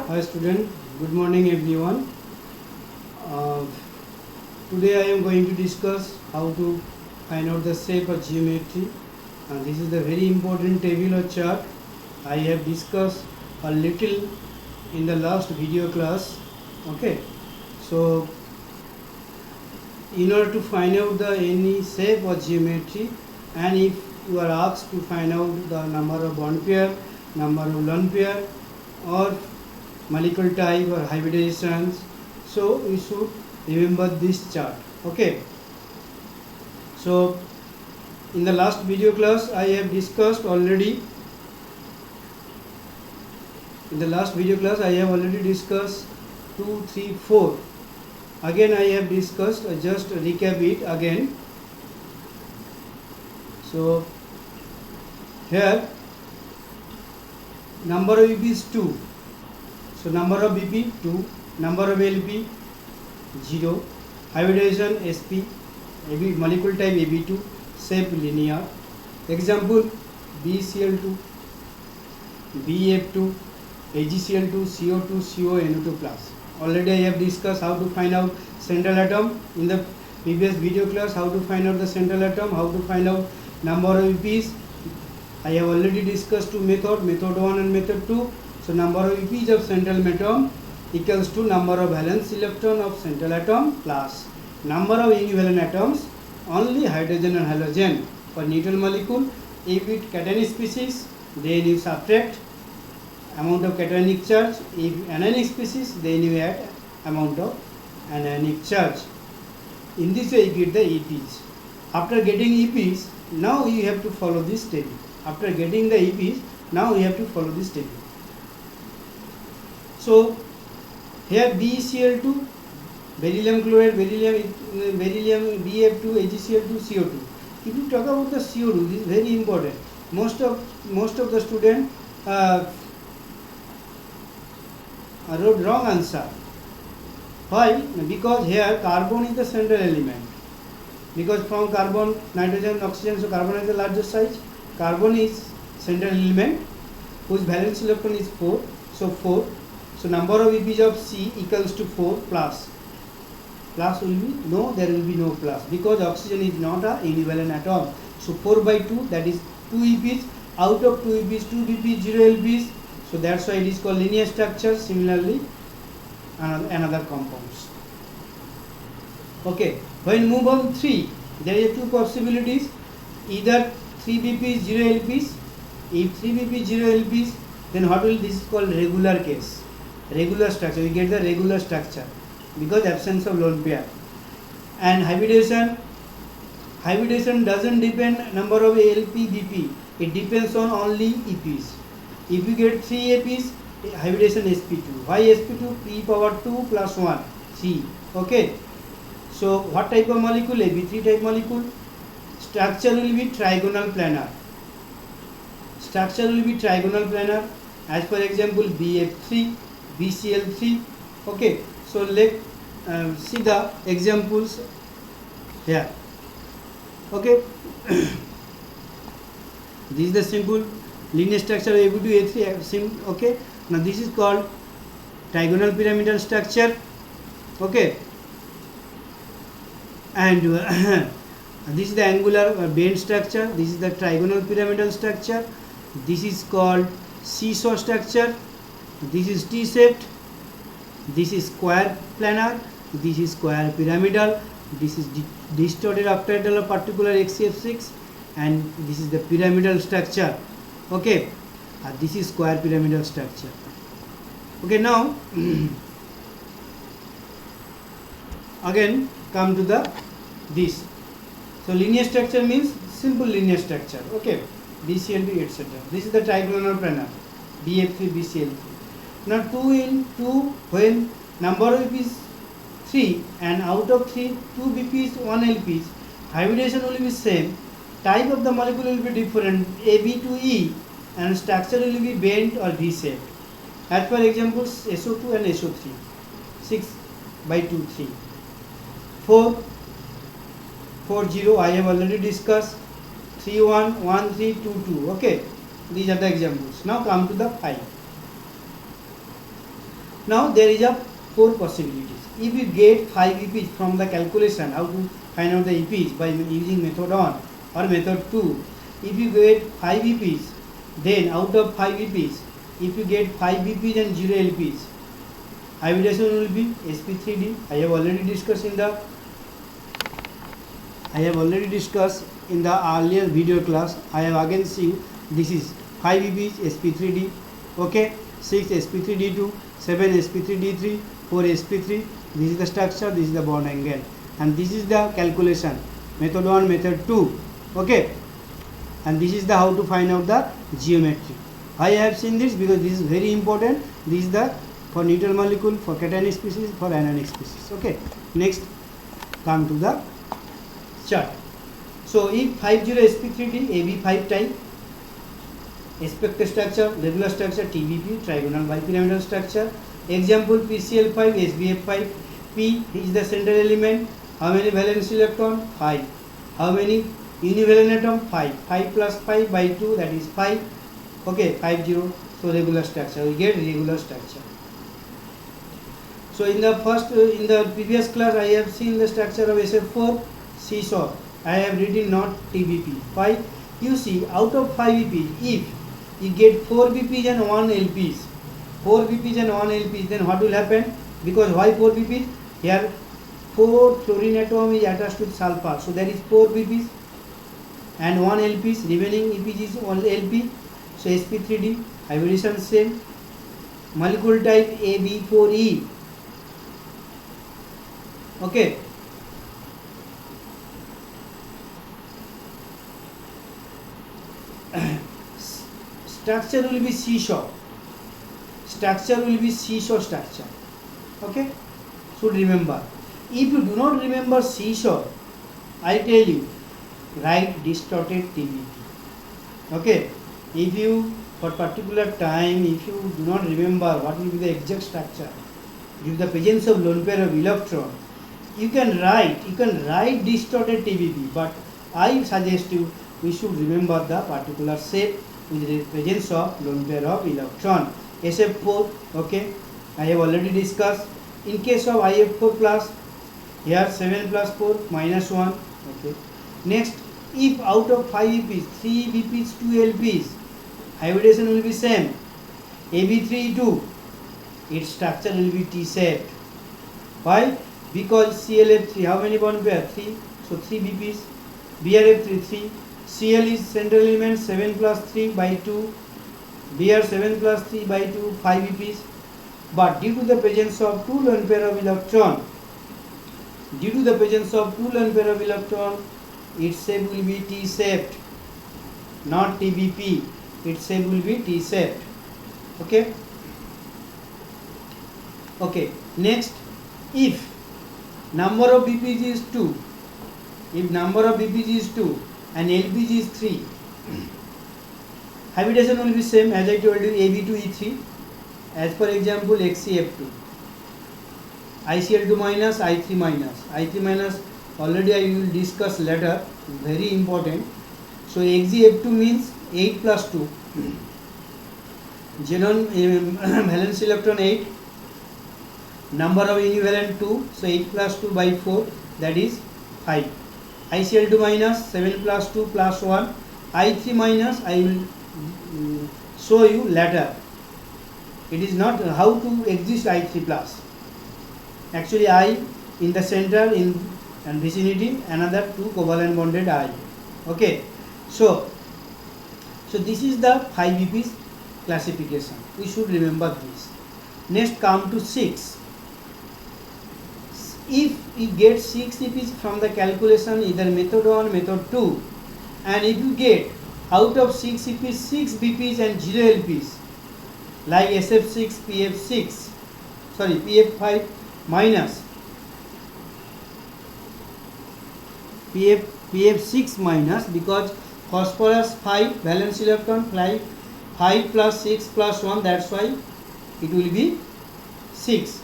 Hi student, good morning everyone. Uh, Today I am going to discuss how to find out the shape of geometry, and this is the very important table or chart. I have discussed a little in the last video class. Okay, so in order to find out the any shape or geometry, and if you are asked to find out the number of bond pair, number of lone pair, or molecule type or hybridizations, so we should remember this chart. Okay, so in the last video class I have discussed already. In the last video class I have already discussed 2, 3, 4. Again I have discussed, just recap it again. So here number of EP is 2. So number of BP 2, number of LP 0, hybridization SP, AB molecule type AB2, shape linear. Example BCl2, BF2, AgCl2, CO2, CONO2 plus. Already I have discussed how to find out central atom in the previous video class. How to find out the central atom, how to find out number of EPs. I have already discussed two methods, method 1 and method 2. So number of EPs of central atom equals to number of valence electron of central atom plus number of univalent atoms, only hydrogen and halogen. For neutral molecule, if it cationic species, then you subtract amount of cationic charge. If anionic species, then you add amount of anionic charge. In this way you get the EPs. After getting EPs, now you have to follow this table. After getting the EPs, now you have to follow this table. So here BeCl2, beryllium chloride, beryllium BF2, AgCl2, CO2. If you talk about the CO2, this is very important. Most of the students wrote wrong answer. Why? Because here carbon is the central element. Because from carbon, nitrogen, oxygen, so carbon is the largest size. Carbon is central element whose valence electron is 4. So 4. So number of EPs of C equals to 4 plus. Plus will be no, there will be no plus because oxygen is not a univalent atom. So 4 by 2, that is 2 EPs. Out of 2 EPs, 2 DPs, 0 LPs. So that's why it is called linear structure. Similarly, another compounds. Okay, when move on 3, there are two possibilities. Either 3 BPs, 0 LPs. If 3 BPs, 0 LPs, then what will this is called regular case. Regular structure, we get the regular structure because absence of lone pair. And hybridization doesn't depend number of LP, BP. It depends on only EPs. If you get 3 EPs, hybridization sp2. Why sp2? P power 2 plus 1 C. Okay. So what type of molecule? AB3 type molecule. Structure will be trigonal planar. Structure will be trigonal planar. As for example, BF3, BCl3. Okay. So let's see the examples here. Okay. This is the simple linear structure of AB2, A3. Okay. Now this is called trigonal pyramidal structure. Okay. And this is the angular band structure. This is the trigonal pyramidal structure. This is called seesaw structure. This is T-shaped. This is square planar. This is square pyramidal. This is distorted octahedral of particular XCF6, and this is the pyramidal structure. Okay, this is square pyramidal structure. Okay, now again come to the this. So linear structure means simple linear structure. Okay, BCl2 etc. This is the trigonal planar, BF3, BCl3. Now 2 in 2, when number of is 3 and out of 3, 2 BPs, 1 LPs, hybridization will be same. Type of the molecule will be different, AB to E, and structure will be bent or V-shaped. As for examples, SO2 and SO3, 6 by 2, 3. 4, 4, 0, I have already discussed. 3, 1, 1, 3, 2, 2. Okay, these are the examples. Now come to the 5. Now there is a 4 possibilities. If you get 5 EPs from the calculation, how to find out the EPs by using method 1 or method 2. If you get 5 EPs, then out of 5 EPs, if you get 5 EPs and 0 LPs, hybridization will be sp3d. I have already discussed in the earlier video class. I have again seen this is 5 EPs sp3d, okay, 6 sp3d2, 7 sp3d3, 4 sp3. This is the structure, this is the bond angle, and this is the calculation, method 1, method 2, okay, and this is the how to find out the geometry. I have seen this because this is very important. This is the for neutral molecule, for cationic species, for anionic species, okay. Next, come to the chart. So if 50 sp3d, AB5 type, expected structure, regular structure, TBP, trigonal bipyramidal structure. Example, PCl5, SBF5. P is the central element. How many valence electron? 5. How many univalent atom? 5. 5 plus 5 by 2, that is 5. Okay, 50. So regular structure, we get regular structure. So in the previous class, I have seen the structure of SF4 seesaw. I have written not TBP. Why? You see, out of 5 EPs, if you get 4 BPs and 1 LPs, 4 BPs and 1 LPs, then what will happen? Because why 4 BPs? Here 4 fluorine atom is attached with sulfur, so there is 4 BPs and 1 LPs, remaining EPs is 1 LP. So sp3d, hybridization same, molecule type AB4E, okay. Structure will be seesaw. Structure will be seesaw structure. Okay? Should remember. If you do not remember seesaw, I tell you, write distorted TBP. Okay? If you, for particular time, if you do not remember what will be the exact structure, due to the presence of lone pair of electron, you can write distorted TBP, but I suggest you, we should remember the particular shape with the presence of lone pair of electron. SF4, okay, I have already discussed. In case of IF4 plus, here 7 plus 4 minus 1, okay. Next, if out of 5 EPs, 3 BPs, 2 LPs, hybridization will be same. AB3E2, its structure will be T-shaped. Why? Because ClF3, how many bond pair? 3, so 3 BPs. BrF3, 3. Cl is central element, 7 plus 3 by 2. Br 7 plus 3 by 2, 5 EPs. But due to the presence of 2 lone pair of electron, its shape will be T-shaped, not TBP. Its shape will be T-shaped. Okay. Okay. Next, if number of BPs is 2, and LPG is 3, hybridization will be same as I told you, AB2E3, as per example XCF2, ICl2 minus, I3 minus, already I will discuss later, very important. So XgF2 means 8 plus 2, xenon valence electron 8, number of univalent 2, so 8 plus 2 by 4, that is 5. ICl2 minus, 7 plus 2 plus 1, I3 minus, I will show you later. It is not how to exist I3 plus. Actually I in the center in and vicinity, another 2 covalent bonded I. Okay. So this is the 5 EPs classification. We should remember this. Next, come to 6. If you get 6 EPs from the calculation, either method 1, method 2, and if you get out of 6 EPs, 6 BPs and 0 LPs, like SF6, PF5 minus, PF6 minus, because phosphorus 5, valence electron 5 plus 6 plus 1, that's why it will be 6.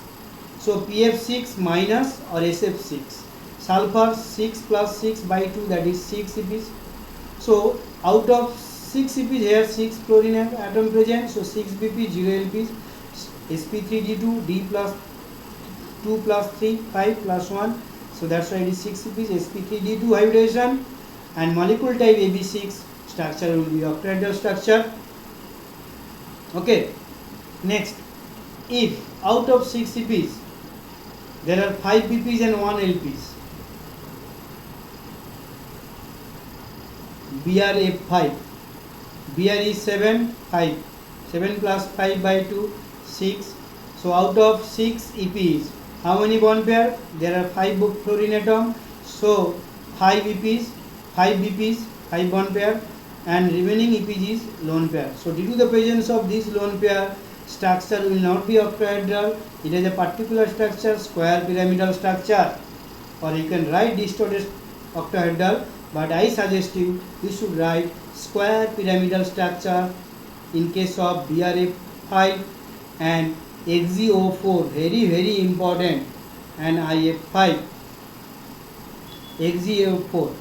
So PF6 minus or SF6. Sulfur 6 plus 6 by 2, that is 6 EPs. So out of 6 EPs, here 6 fluorine atom present, so 6 BP, 0 LPs. sp3d2 d plus 2 plus 3 5 plus 1, so that's why it is 6 repeats. sp3d2 hybridization and molecule type ab6 structure will be octahedral structure. Okay, next, if out of 6 repeats there are 5 bps and 1 lps, BRF5, BR is 7, 5, 7 plus 5 by 2, 6. So out of 6 EPs, how many bond pair? There are 5 fluorine atom, so 5 EPs, 5 BPs, 5 bond pair, and remaining EPs is lone pair. So due to the presence of this lone pair, structure will not be octahedral. It is a particular structure, square pyramidal structure, or you can write distorted octahedral, but I suggest you should write square pyramidal structure in case of BRF5 and XeO4, very important, and IF5, XeO4.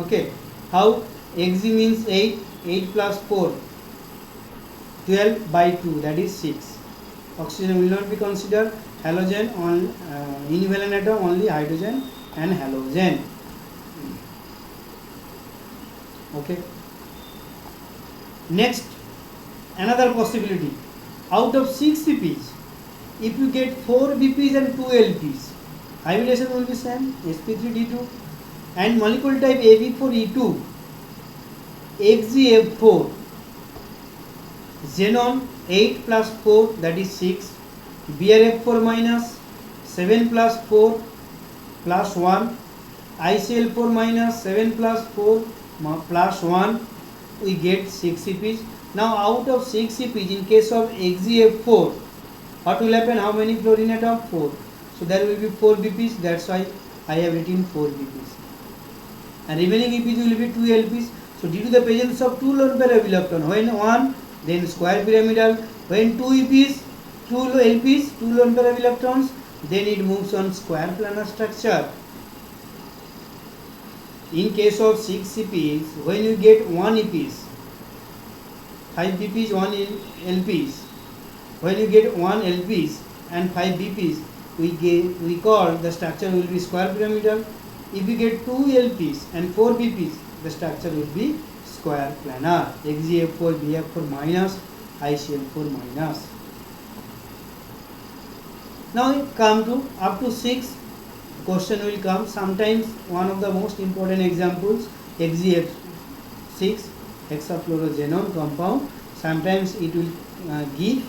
Okay, how? Xe means 8, 8 plus 4, 12 by 2, that is 6. Oxygen will not be considered. Halogen on univalent atom, only hydrogen and halogen. Okay, next, another possibility, out of 6 CPs, if you get 4 BPs and 2 LPs, hybridization will be same, sp3d2, and molecule type ab4e2, XeF4, xenon 8 plus 4, that is 6, BrF4 minus 7 plus 4 plus 1, ICl4 minus 7 plus 4 plus 1, we get 6 CPs. Now out of 6 CPs, in case of XeF4, what will happen? How many fluorine atom? 4. So there will be 4 BPs, that's why I have written 4 BPs. And remaining EPs will be 2 LPs. So due to the presence of 2 lone pair of electron, when 1, then square pyramidal, when 2 EPs, 2 LPs, 2 lone pair of electrons, then it moves on square planar structure. In case of 6 CPs, when you get 1 EPs, 5 BPs, 1 LPs, when you get 1 LPs and 5 BPs, we call the structure will be square pyramidal. If you get 2 LPs and 4 BPs, the structure will be square planar. XeF4, BF4 minus, ICl4 minus. Now we come to up to 6. Question will come. Sometimes one of the most important examples, XeF6, hexafluoroxenon compound. Sometimes it will give,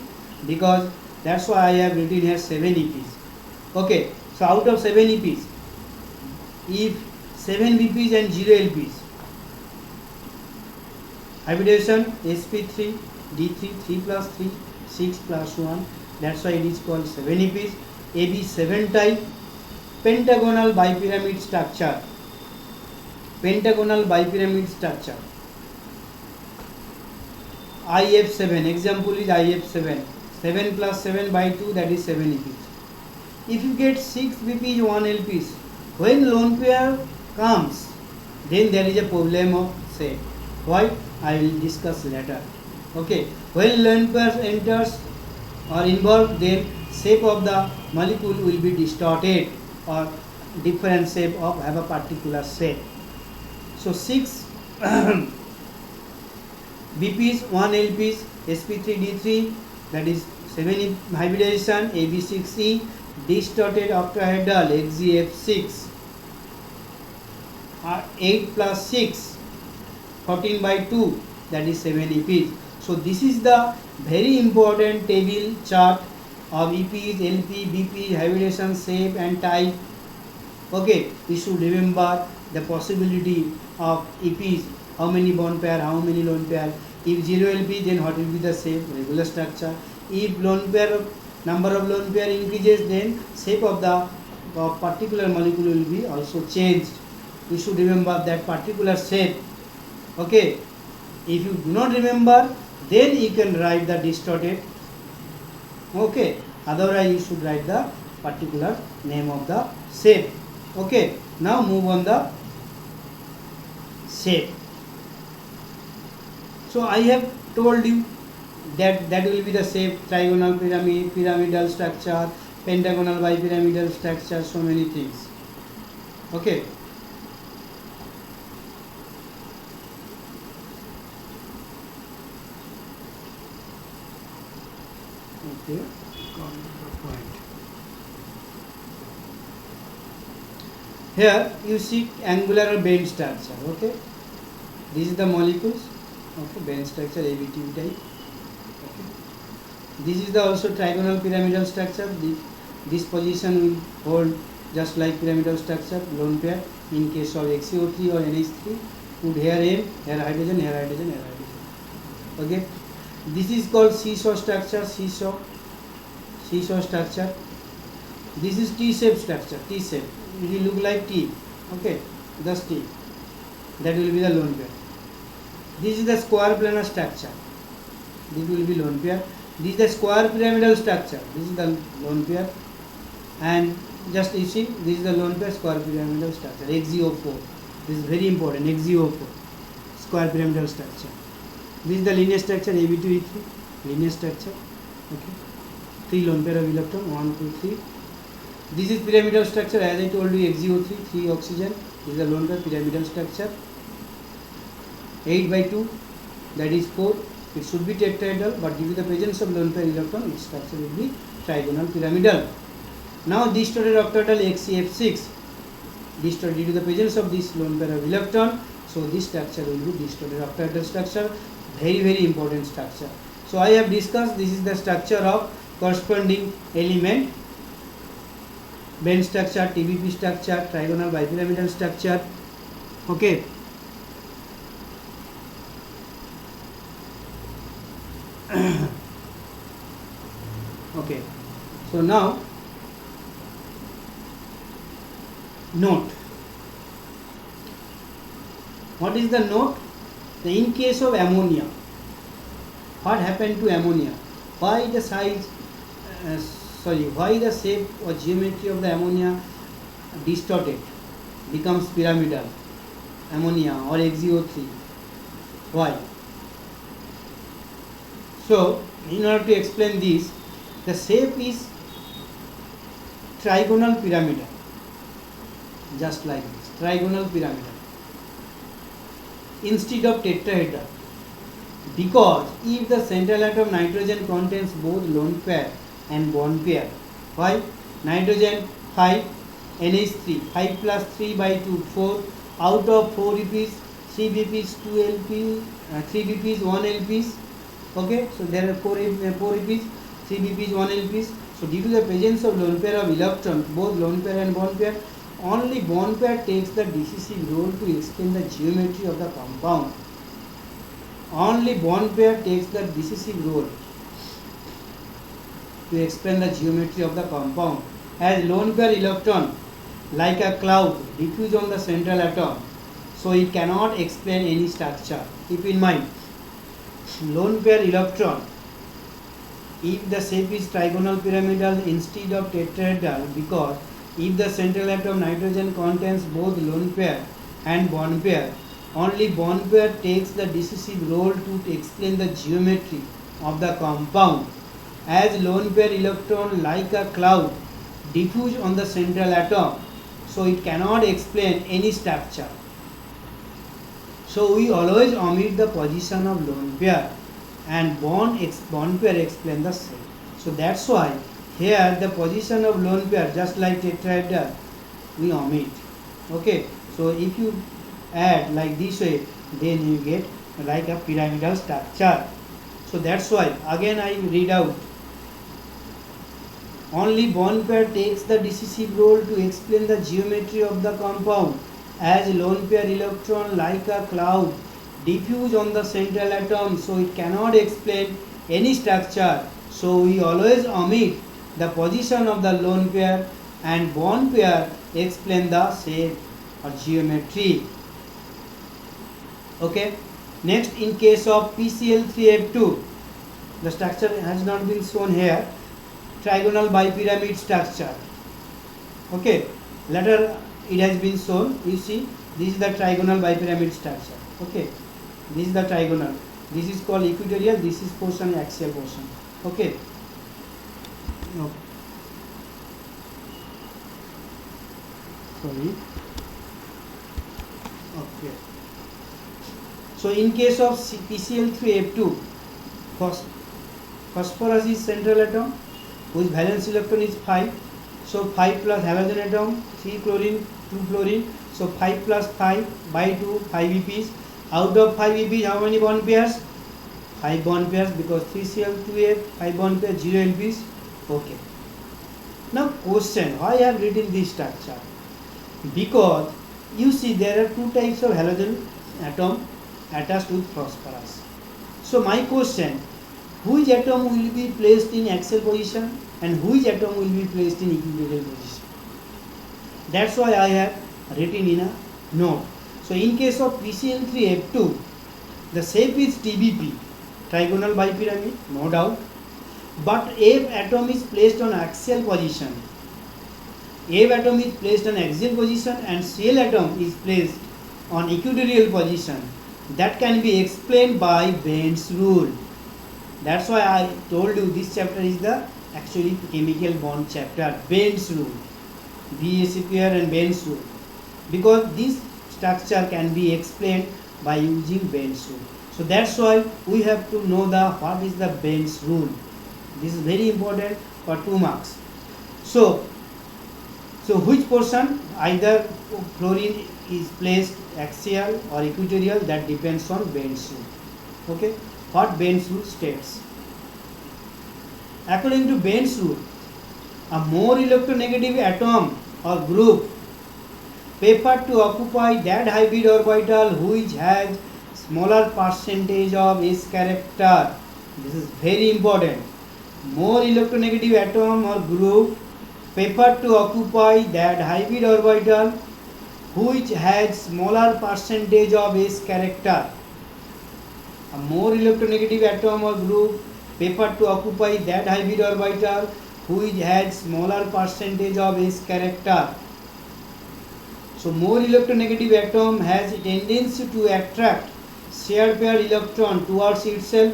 because that's why I have written here 7 EPs. Okay, so out of 7 EPs, if 7 BPs and 0 LPs, hybridization sp3 d3, 3 plus 3, 6 plus 1, that's why it is called 7 EPs. AB7 type, pentagonal bipyramid structure, pentagonal bipyramid structure. IF7, example is IF7, 7 plus 7 by 2, that is 7 EPs. If you get 6 BPs, 1 LPs, when lone pair comes, then there is a problem of shape. Why? I will discuss later. Okay, when lone pair enters or involved, then shape of the molecule will be distorted, or different shape of have a particular shape. So 6 BPs, 1 LPs, sp3d3, that is 7 hybridization, AB6E, distorted octahedral, XeF6, 8 plus 6, 14 by 2, that is 7 EPs. So this is the very important table chart of EPs, LP, BP, hybridization, shape and type. Okay, we should remember the possibility of EPs, how many bond pair, how many lone pair. If 0 LP, then what will be the shape? Regular structure. If lone pair, number of lone pair increases, then shape of the particular molecule will be also changed. We should remember that particular shape. Okay, if you do not remember, then you can write the distorted. Okay, otherwise you should write the particular name of the shape. Okay, now move on the shape. So I have told you that will be the shape, trigonal pyramid, pyramidal structure, pentagonal bipyramidal structure, so many things. Okay. Okay, come to the point. Here you see angular or bend structure. Okay, this is the molecules. Okay, bend structure ABT type. Okay, this is the also trigonal pyramidal structure. This position will hold just like pyramidal structure, lone pair. In case of XCO3 or NH3, put here M, here hydrogen, here hydrogen, here hydrogen. Okay, this is called seesaw structure. Seesaw structure. This is T-shaped structure. T-shape. It will look like T. Okay, thus T. That will be the lone pair. This is the square planar structure. This will be lone pair. This is the square pyramidal structure. This is the lone pair. And just you see, this is the lone pair square pyramidal structure. XGO4. This is very important. XGO4. Square pyramidal structure. This is the linear structure AB2E3. Linear structure. Okay. 3 lone pair of electron. 1, 2, 3. This is pyramidal structure. As I told you, XGO3, 3 oxygen. This is the lone pair pyramidal structure. 8 by 2. That is 4. It should be tetrahedral, but due to the presence of lone pair electron, its structure will be trigonal pyramidal. Now this octahedral XCF6, due to the presence of this lone pair of electron, so this structure will be distorted octahedral structure. Very, very important structure. So I have discussed, this is the structure of corresponding element, bend structure, TBP structure, trigonal bipyramidal structure. Okay. Okay. So now note. What is the note? In case of ammonia, what happened to ammonia? Why the size, why the shape or geometry of the ammonia distorted, becomes pyramidal, ammonia or XGO3? Why? So, in order to explain this, the shape is trigonal pyramidal, just like this, trigonal pyramidal, instead of tetrahedral, because if the central atom nitrogen contains both lone pair and bond pair, why? Nitrogen 5, NH3, 5 plus 3 by 2, 4, out of 4 LPs, 3 BPs, 2 LP, 3 BPs, 1 LPs. Okay, so there are 4 EPs, 3 BPs, 1 LPs. So due to the presence of lone pair of electrons, both lone pair and bond pair, only bond pair takes the decisive role to explain the geometry of the compound. Only bond pair takes the decisive role to explain the geometry of the compound. As lone pair electron, like a cloud, diffuse on the central atom, so it cannot explain any structure. Keep in mind, lone pair electron, if the shape is trigonal pyramidal instead of tetrahedral, because if the central atom nitrogen contains both lone pair and bond pair, only bond pair takes the decisive role to explain the geometry of the compound. As lone pair electron, like a cloud, diffuse on the central atom, so it cannot explain any structure. So we always omit the position of lone pair, and bond pair explain the shape. So that's why here the position of lone pair, just like tetrahedral, we omit. Okay, so if you add like this way, then you get like a pyramidal structure. So that's why again I read out. Only bond pair takes the decisive role to explain the geometry of the compound, as lone pair electron, like a cloud, diffuse on the central atom, so it cannot explain any structure. So we always omit the position of the lone pair, and bond pair explain the shape or geometry. Okay. Next, in case of PCl3F2, the structure has not been shown here. Trigonal bipyramid structure. Okay. Later it has been shown. You see, this is the trigonal bipyramid structure. Okay. This is the trigonal. This is called equatorial, this is portion axial portion. Okay. No. Sorry. Okay. So in case of PCl3F2, phosphorus is central atom whose valence electron is 5. So 5 plus halogen atom, 3 chlorine, 2 fluorine. So 5 plus 5 by 2, 5 EPs. Out of 5 EPs, how many bond pairs? 5 bond pairs, because 3Cl2F, 5 bond pairs, 0 LPs. Okay. Now question, why I have written this structure? Because you see there are two types of halogen atom attached with phosphorus. So my question, which atom will be placed in axial position and which atom will be placed in equatorial position? That's why I have written in a note. So in case of PCl3F2, the shape is TBP, trigonal bipyramid, no doubt. But F atom is placed on axial position. F atom is placed on axial position and Cl atom is placed on equatorial position. That can be explained by Bend's rule. That's why I told you this chapter is the actually chemical bond chapter. Bend's rule, BACPR and Bend's rule, because this structure can be explained by using Bend's rule. So that's why we have to know what is the Bend's rule. This is very important for 2 marks. So which portion, either fluorine is placed axial or equatorial, that depends on Bend's rule. Okay, what Bend's rule states. According to Bend's rule, a more electronegative atom or group preferred to occupy that hybrid orbital which has smaller percentage of S character. This is very important. More electronegative atom or group preferred to occupy that hybrid orbital which has smaller percentage of S character. A more electronegative atom or group preferred to occupy that hybrid orbital which has smaller percentage of S character. So more electronegative atom has a tendency to attract shared pair electron towards itself.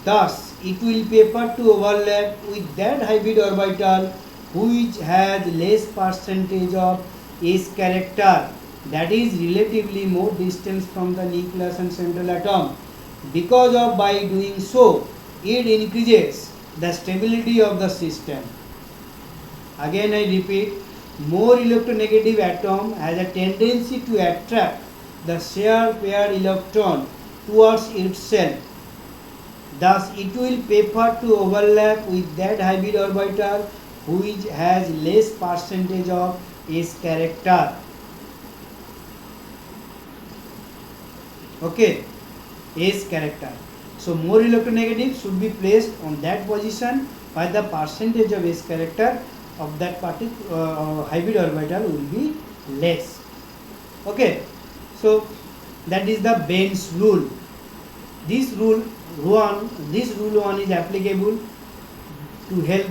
Thus, it will prefer to overlap with that hybrid orbital which has less percentage of S character, that is relatively more distance from the nucleus and central atom. Because of by doing so, it increases the stability of the system. Again I repeat, more electronegative atom has a tendency to attract the shared pair electron towards itself. Thus, it will prefer to overlap with that hybrid orbital which has less percentage of S character. Okay, S character. So more electronegative should be placed on that position where the percentage of S character of that particular hybrid orbital will be less. Okay, so that is the Bend's rule. This rule one is applicable to help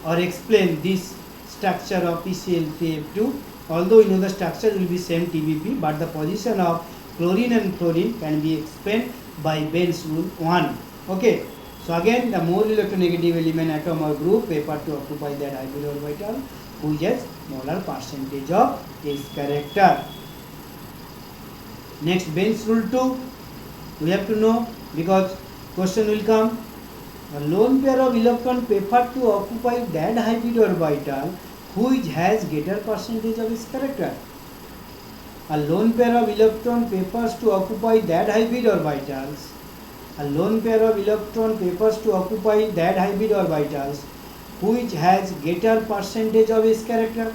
or explain this structure of PCl3F2. Although you know the structure will be same TBP, but the position of chlorine and fluorine can be explained by Bend's rule 1. Okay, so again the more electronegative element atom or group prefer to occupy that hybrid orbital which has smaller percentage of S character. Next, Bend's rule 2 we have to know, because question will come. A lone pair of electron prefer to occupy that hybrid orbital which has greater percentage of S character. A lone pair of electron prefers to occupy that hybrid orbitals. A lone pair of electron prefers to occupy that hybrid orbitals which has greater percentage of S character.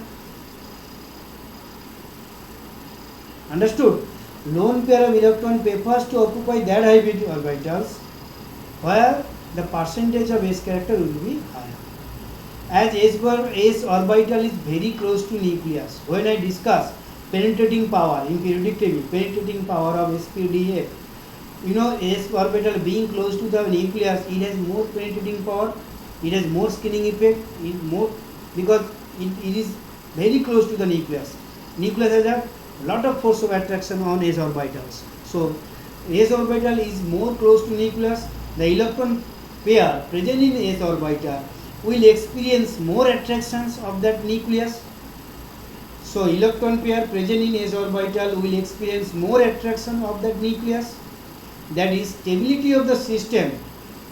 Understood? Lone pair of electron prefers to occupy that hybrid orbitals where the percentage of S character will be higher. As S orbital is very close to nucleus, when I discuss penetrating power in periodic table, penetrating power of SPDF, you know, S orbital being close to the nucleus, it has more penetrating power, it has more skinning effect, because it is very close to the nucleus. Nucleus has a lot of force of attraction on S orbitals. So S orbital is more close to nucleus, the electron pair present in S orbital will experience more attractions of that nucleus. So electron pair present in S orbital will experience more attraction of that nucleus. That is, stability of the system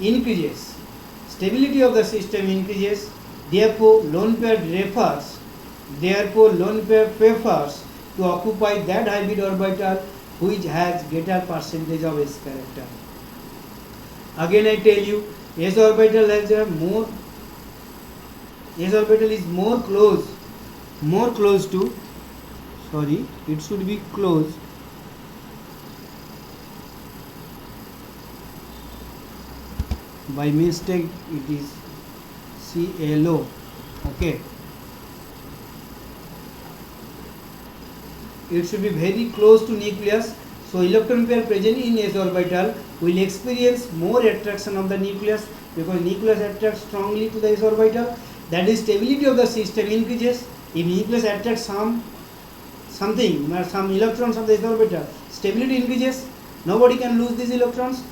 increases. Stability of the system increases. Therefore, lone pair prefers to occupy that hybrid orbital which has greater percentage of S character. Again, I tell you, S orbital is more close to. Sorry, it should be close. By mistake, it is CLO. Okay. It should be very close to nucleus. So electron pair present in S orbital will experience more attraction of the nucleus because nucleus attracts strongly to the S orbital. That is, stability of the system increases. If nucleus attracts some electrons of the S orbital, stability increases. Nobody can lose these electrons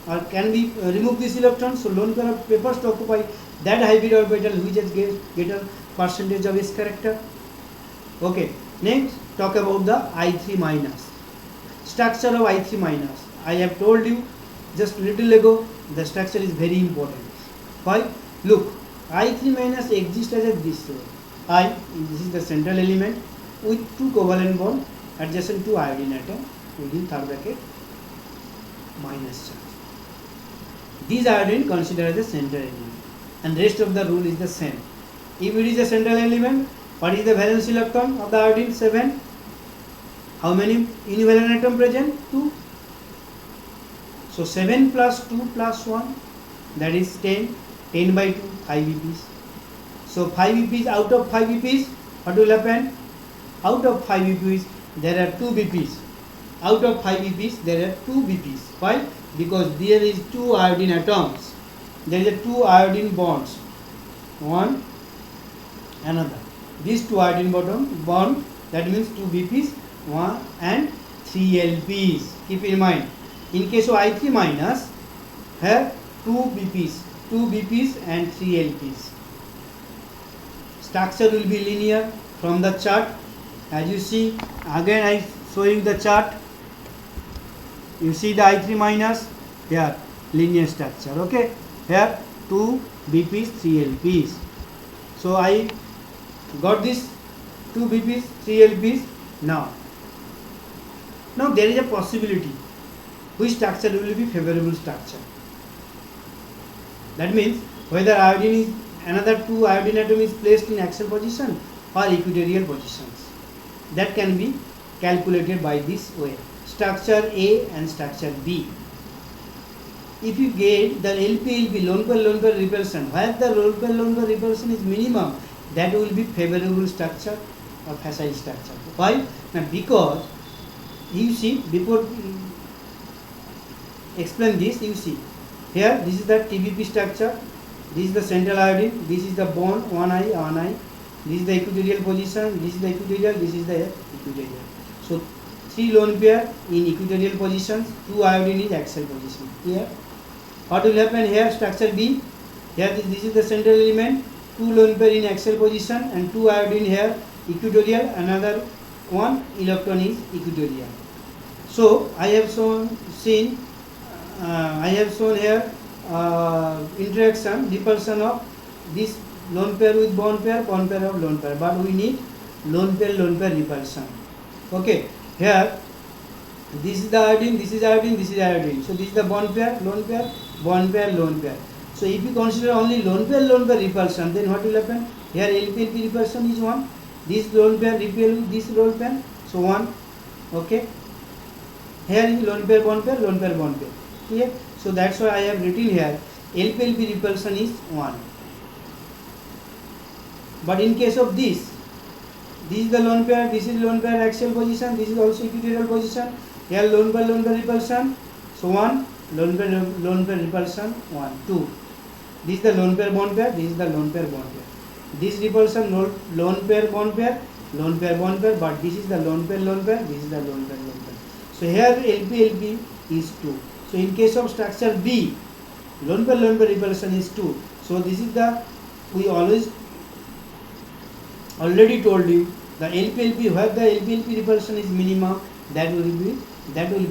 or can be remove these electrons. So lone pair prefers to occupy that hybrid orbital which has greater percentage of S character. Okay. Next, talk about the I3 minus. Structure of I3 minus. I have told you just little ago, the structure is very important. Why? Look, I3 minus exists as this way. This is the central element with two covalent bond adjacent to iodine atom within third bracket minus charge. These iodine considered as the central element, and rest of the rule is the same. If it is a central element, what is the valence electron of the iodine? 7. How many univalent atom present? 2. So 7 plus 2 plus 1, that is 10. 10 by 2, 5 VPs. So 5 VPs, out of 5 VPs, what will happen? Out of 5 VPs, there are 2 VPs. Out of 5 VPs, there are 2 VPs. Why? Because there is 2 iodine atoms. There is 2 iodine bonds. One, another. These 2 iodine bond, that means 2 VPs, 1 and 3 LPs. Keep in mind, in case of I3 minus, here 2 VPs and 3 LPs. Structure will be linear from the chart. As you see, again I show you the chart. You see the I3 minus, here linear structure. Okay, here 2 VPs, 3 LPs. So I got this 2 VPs, 3 LPs. Now there is a possibility which structure will be favorable structure. That means whether another 2 iodine atom is placed in axial position or equatorial positions. That can be calculated by this way. Structure A and structure B. If you get the LP lone pair repulsion, where the lone pair repulsion is minimum, that will be favorable structure or facile structure. Why? Now because you see, before explain this, you see here this is the TVP structure, this is the central iodine, this is the bond 1I, this is the equatorial position, this is the equatorial, this is the equatorial. So 3 lone pair in equatorial positions, 2 iodine is axial position. Here what will happen here? Structure B, here this is the central element, 2 lone pair in axial position and 2 iodine here equatorial, another 1 electron is equatorial. So I have shown here interaction, repulsion of this lone pair with bond pair of lone pair, but we need lone pair repulsion. Okay, here this is the iodine, this is iodine, this is iodine. So this is the bond pair, lone pair. So if you consider only lone pair repulsion, then what will happen? Here LP repulsion is 1. This lone pair repel with this lone pair, so 1. Okay. Here is lone pair bond pair. Clear? So that's why I have written here LP repulsion is 1. But in case of this is the lone pair, this is lone pair axial position, this is also equatorial position. Here lone pair repulsion, so 1. Lone pair repulsion 1, 2. This is the lone pair bond pair, this is the lone pair bond pair. This repulsion lone pair bond pair, but this is the lone pair, this is the lone pair. So here LP is 2. So in case of structure B, lone pair repulsion is 2. So this is the, we already told you, the LP where the LP repulsion is minimum, that will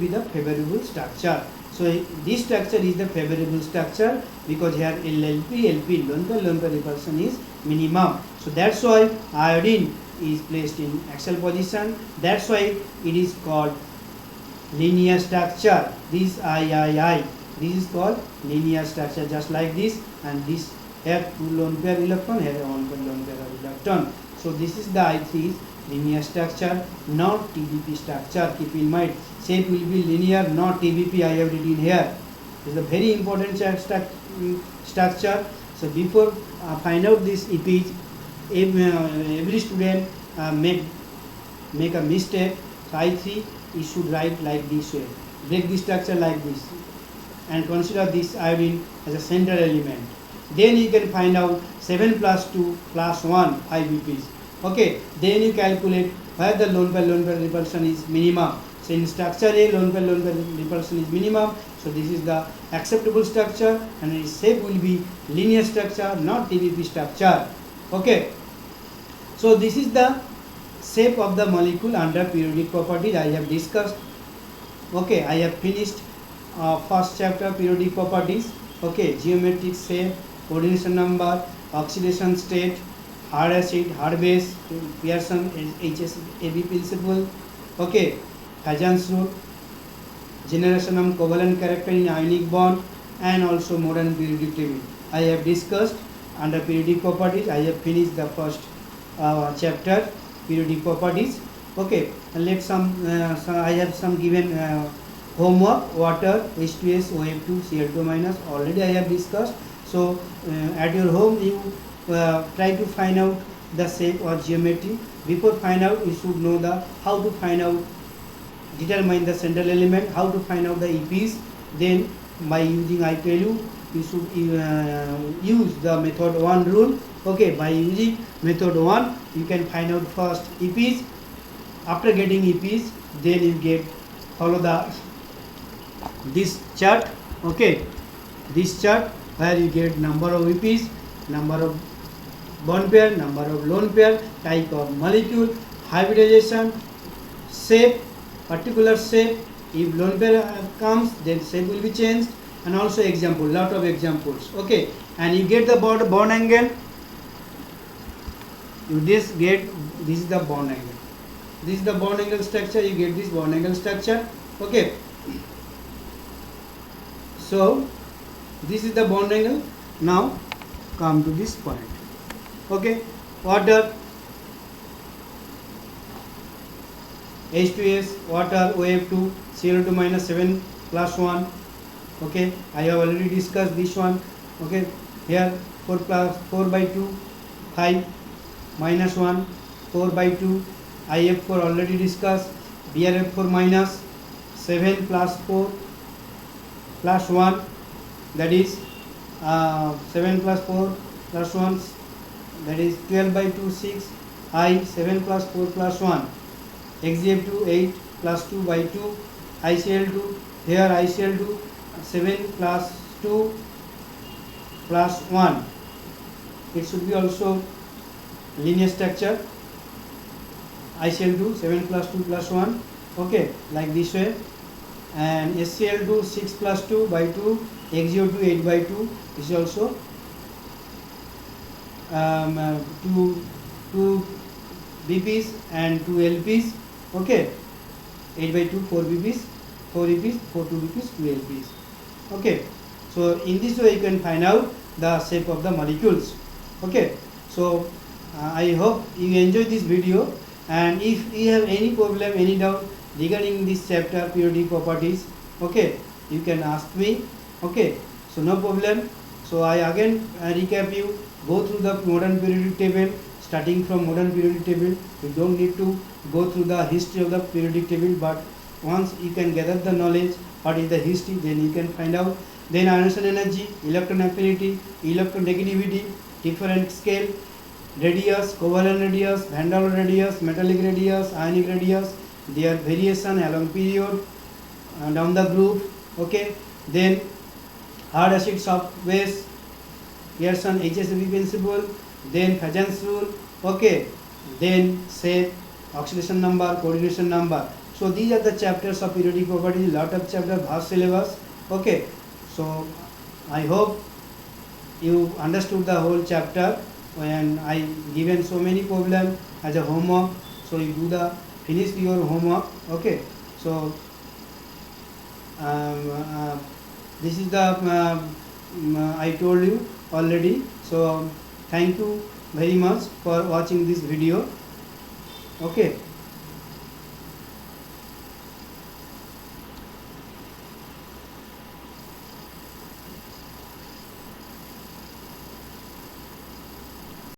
be the favorable structure. So this structure is the favorable structure because here LP lone pair repulsion is minimum. So that's why iodine is placed in axial position. That's why it is called linear structure. This III, this is called linear structure, just like this, and this here 2 lone pair electron, here 1 lone pair electron. So this is the I3 is linear structure, not TBP structure. Keep in mind, shape will be linear, not TBP. I have written here. This is a very important structure. So before find out this EPs, every student make a mistake. So I3 you should write like this way. Break the structure like this and consider this iodine as a central element. Then you can find out 7 plus 2 plus 1, 5 EPs. Okay, then you calculate where the lone pair repulsion is minimum. So in structure A, lone pair repulsion is minimum. So this is the acceptable structure, and its shape will be linear structure, not TBP structure. Okay, so this is the shape of the molecule under periodic properties I have discussed. Okay, I have finished first chapter, periodic properties. Okay, geometric shape, coordination number, oxidation state, hard acid, hard base, Pearson HSAB principle. Okay, Hajan's rule, generation of covalent character in ionic bond, and also modern periodic table. I have discussed under periodic properties. I have finished the first chapter, periodic properties. Okay, and let some so I have some given homework. Water, H2S, OF2, Cl2 minus, already I have discussed. So at your home you try to find out the shape or geometry. Before find out, you should know the how to find out, determine the central element, how to find out the EPs. Then by using, I tell you, you should use the method 1 rule. Okay, by using method 1 you can find out first EPs. After getting EPs, then you get follow this chart. Okay, this chart where you get number of EPs, number of bond pair, number of lone pair, type of molecule, hybridization, shape, particular shape. If lone pair comes, then shape will be changed, and also example, lot of examples. Okay, and you get the bond angle. You this is the bond angle. This is the bond angle structure. You get this bond angle structure. Okay, so this is the bond angle. Now come to this point. Okay, water, H2S, water, OF2, Cl2 minus 7 plus 1. Okay, I have already discussed this one. Okay, here 4 by 2, 5 minus 1, 4 by 2, IF4 already discussed, BRF4 minus 7 plus 4 plus 1, that is 7 plus 4 plus 1, that is 12 by 2, 6, I 7 plus 4 plus 1, XGF2 8 plus 2 by 2, ICL2, here ICL2 7 plus 2 plus 1, it should be also linear structure, ICL2 7 plus 2 plus 1, okay, like this way, and SCL2 6 plus 2 by 2, XGO2 8 by 2 is also 2 BPs and 2 LPs, okay, 8 by 2 4 BPs, 4 EPs, 4 2 BPs, 2 LPs. Okay, so in this way you can find out the shape of the molecules. Okay, so I hope you enjoy this video, and if you have any problem, any doubt regarding this chapter, periodic properties, okay, you can ask me. Okay, so no problem. So I again recap you, go through the modern periodic table. Starting from modern periodic table, you don't need to go through the history of the periodic table, but once you can gather the knowledge what is the history, then you can find out. Then ionization energy, electron affinity, electron negativity, different scale, radius, covalent radius, van der Waals radius, metallic radius, ionic radius, their variation along period, down the groove. Okay, then hard acid soft base, Pearson HSV principle, then Fajans rule. Okay, then shape, oxidation number, coordination number. So these are the chapters of periodic properties. Lot of chapter, vast syllabus. Okay, so I hope you understood the whole chapter, and I given so many problem as a homework. So you do the finish your homework. Okay, so this is the I told you already. So thank you very much for watching this video. Okay.